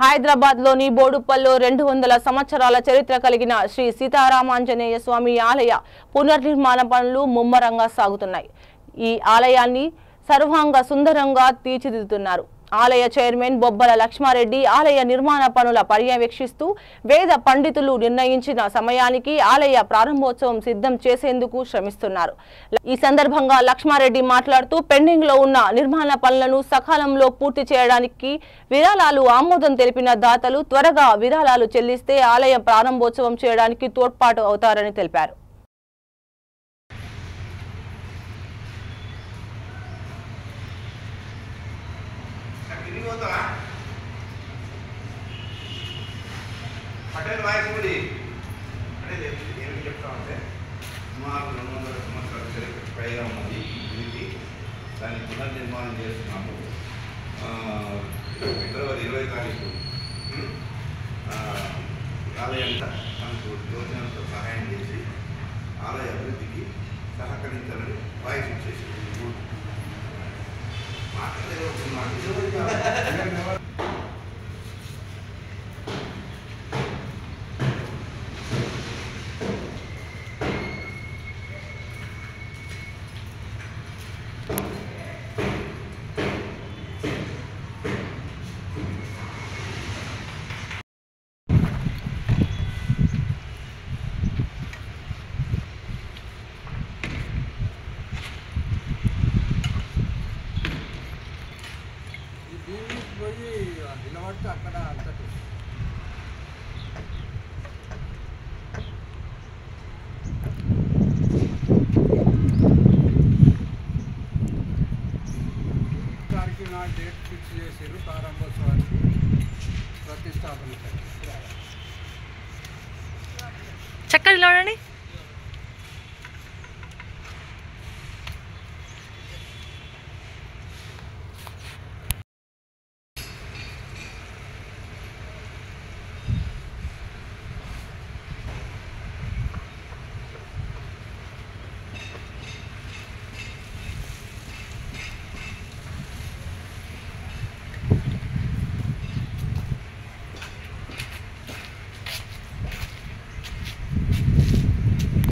హైదరాబాద్లోని బోడుప్పల్లో 200 సంవత్సరాల చరిత్ర కలిగిన శ్రీ సీతారామాంజనేయ స్వామి ఆలయ పునర్నిర్మాణ పనులు ముమ్మరంగా సాగుతున్నాయి. ఈ ఆలయాన్ని సర్వాంగ సుందరంగా తీర్చిదిద్దుతున్నారు. ఆలయ చైర్మన్ బొబ్బల లక్ష్మారెడ్డి ఆలయ నిర్మాణ పనుల పర్యవేక్షిస్తూ వేద పండితులు నిర్ణయించిన సమయానికి ఆలయ ప్రారంభోత్సవం సిద్ధం చేసేందుకు శ్రమిస్తున్నారు. ఈ సందర్భంగా లక్ష్మారెడ్డి మాట్లాడుతూ పెండింగ్ లో ఉన్న నిర్మాణ పనులను సకాలంలో పూర్తి చేయడానికి విరాళాలు ఆమోదం తెలిపిన దాతలు త్వరగా విరాళాలు చెల్లిస్తే ఆలయ ప్రారంభోత్సవం చేయడానికి తోడ్పాటు అవుతారని తెలిపారు. పటేల్ వాయిస్బడి అంటే ఏమి చెప్తామంటే సుమారు 200 సంవత్సరాల చరిత్ర పైగా ఉన్నది దీనికి దాన్ని పునర్నిర్మాణం చేస్తున్నాము. ఫిబ్రవరి 20 తారీఖు ఆలయంతా మనకు యోజనతో సహాయం చేసి ఆలయ అభివృద్ధికి సహకరించాలని వాయిస్ ఇచ్చేసి నిలబడితే అక్కడ అంతటి దానికి నా డేట్ ఫిక్స్ చేసారు. ప్రారంభోత్సవానికి ప్రతిష్టాపన చక్కగా నిలబడండి.